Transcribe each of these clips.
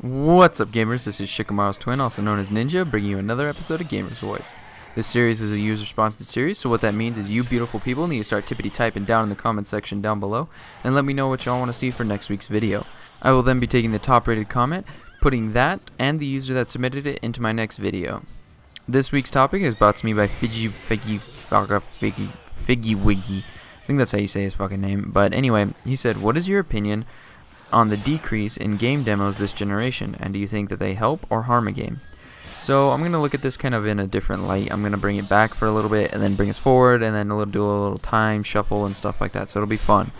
What's up, gamers? This is Shikamaru's twin, also known as Ninja, bringing you another episode of Gamer's Voice. This series is a user-sponsored series, so what that means is you beautiful people need to start tippity-typing down in the comment section down below, and let me know what y'all want to see for next week's video. I will then be taking the top-rated comment, putting that and the user that submitted it into my next video. This week's topic is brought to me by Figgy Wiggy. I think that's how you say his fucking name, but anyway, he said, what is your opinion on the decrease in game demos this generation, and do you think that they help or harm a game? So I'm going to look at this kind of in a different light. I'm going to bring it back for a little bit and then bring us forward and then do a little time shuffle and stuff like that, so it'll be fun.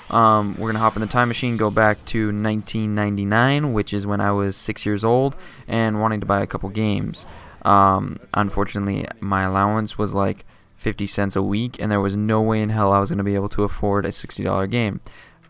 We're going to hop in the time machine, go back to 1999, which is when I was 6 years old and wanting to buy a couple games. Unfortunately, my allowance was like 50 cents a week, and there was no way in hell I was going to be able to afford a $60 game.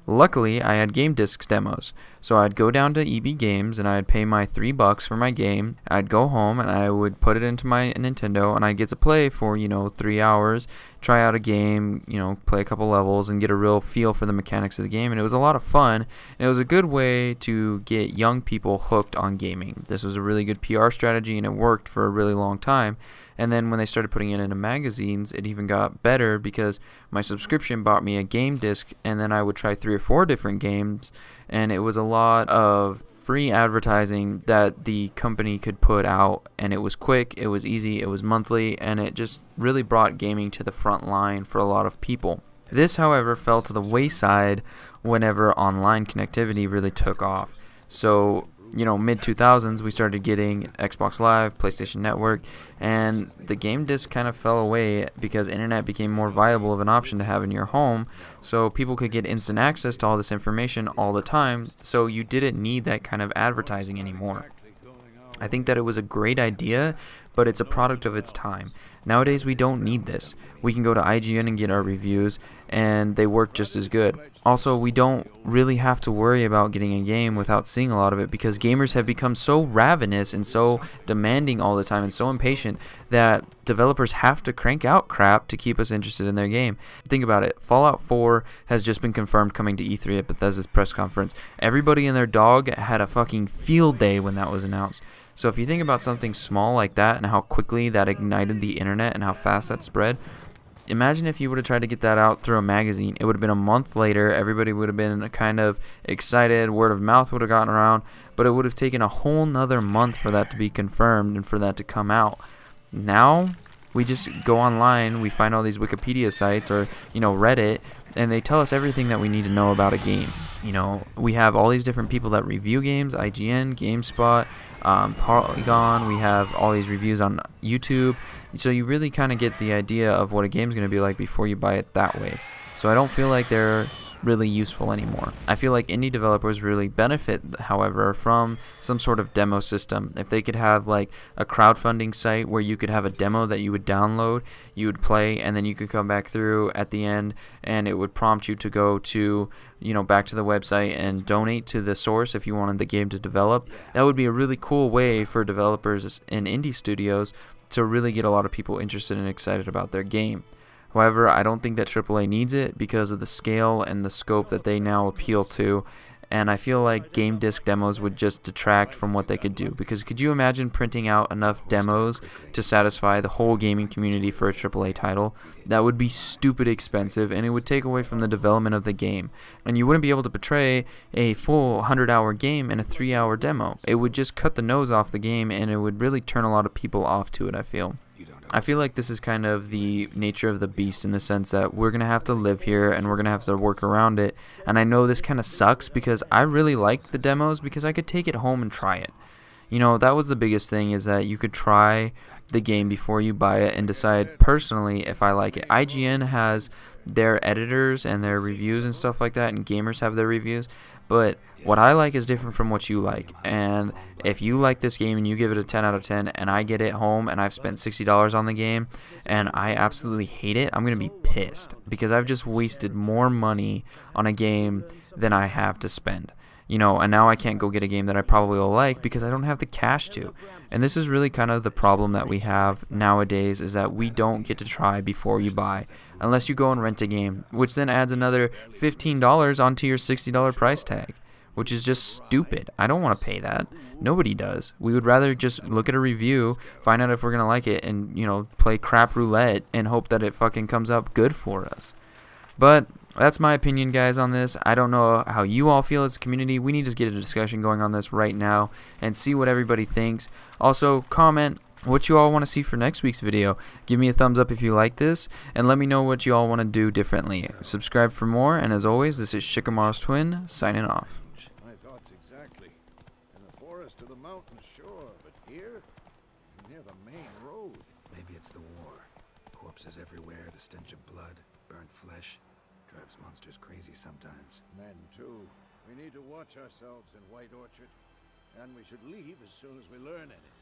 Luckily, I had game discs demos, so I'd go down to EB Games and I'd pay my $3 for my game. I'd go home and I would put it into my Nintendo and I'd get to play for 3 hours, try out a game, play a couple levels and get a real feel for the mechanics of the game. And it was a lot of fun, and it was a good way to get young people hooked on gaming. This was a really good PR strategy, and it worked for a really long time. And then when they started putting it into magazines, it even got better because my subscription bought me a game disc, and then I would try 3 or 4 different games, and it was a lot of free advertising that the company could put out, and it was quick, it was easy, it was monthly, and it just really brought gaming to the front line for a lot of people. This, however, fell to the wayside whenever online connectivity really took off. So mid-2000s, we started getting Xbox Live, PlayStation Network, and the game disc kind of fell away because internet became more viable of an option to have in your home, so people could get instant access to all this information all the time, so you didn't need that kind of advertising anymore. I think that it was a great idea, but it's a product of its time. Nowadays, we don't need this. We can go to IGN and get our reviews, and they work just as good. Also, we don't really have to worry about getting a game without seeing a lot of it, because gamers have become so ravenous and so demanding all the time and so impatient that developers have to crank out crap to keep us interested in their game. Think about it. Fallout 4 has just been confirmed coming to E3 at Bethesda's press conference. Everybody and their dog had a fucking field day when that was announced. So if you think about something small like that and how quickly that ignited the internet and how fast that spread, imagine if you would have tried to get that out through a magazine. It would have been a month later, everybody would have been kind of excited, word of mouth would have gotten around, but it would have taken a whole nother month for that to be confirmed and for that to come out. Now, we just go online, we find all these Wikipedia sites or, Reddit, and they tell us everything that we need to know about a game. We have all these different people that review games, IGN, GameSpot, Polygon, we have all these reviews on YouTube, so you really kind of get the idea of what a game's going to be like before you buy it that way. So I don't feel like they're really useful anymore. I feel like indie developers really benefit, however, from some sort of demo system. If they could have like a crowdfunding site where you could have a demo that you would download, you would play, and then you could come back through at the end and it would prompt you to go to back to the website and donate to the source if you wanted the game to develop. That would be a really cool way for developers in indie studios to really get a lot of people interested and excited about their game. However, I don't think that AAA needs it because of the scale and the scope that they now appeal to, and I feel like game disc demos would just detract from what they could do, because could you imagine printing out enough demos to satisfy the whole gaming community for a AAA title? That would be stupid expensive, and it would take away from the development of the game, and you wouldn't be able to portray a full 100-hour game in a 3-hour demo. It would just cut the nose off the game, and it would really turn a lot of people off to it, I feel like this is kind of the nature of the beast, in the sense that we're going to have to live here and we're going to have to work around it. And I know this kind of sucks because I really liked the demos because I could take it home and try it. That was the biggest thing, is that you could try the game before you buy it and decide personally if I like it. IGN has their editors and their reviews and stuff like that, and gamers have their reviews, but what I like is different from what you like. And if you like this game and you give it a 10 out of 10 and I get it home and I've spent $60 on the game and I absolutely hate it, I'm going to be pissed because I've just wasted more money on a game than I have to spend. And now I can't go get a game that I probably will like because I don't have the cash to. And this is really kind of the problem that we have nowadays, is that we don't get to try before you buy, unless you go and rent a game, which then adds another $15 onto your $60 price tag. which is just stupid. I don't want to pay that. Nobody does. We would rather just look at a review, find out if we're going to like it, and, you know, play crap roulette and hope that it fucking comes up good for us. But that's my opinion, guys, on this. I don't know how you all feel as a community. We need to get a discussion going on this right now and see what everybody thinks. Also, comment what you all want to see for next week's video. Give me a thumbs up if you like this, and let me know what you all want to do differently. Subscribe for more, and as always, this is Shikamaru's twin, signing off. My thoughts exactly. In the forest or the mountain, sure, but here, near the main road. Maybe it's the war. Corpses everywhere, the stench of blood, burnt flesh. Drives monsters crazy sometimes. Men, too. We need to watch ourselves in White Orchard, and we should leave as soon as we learn anything.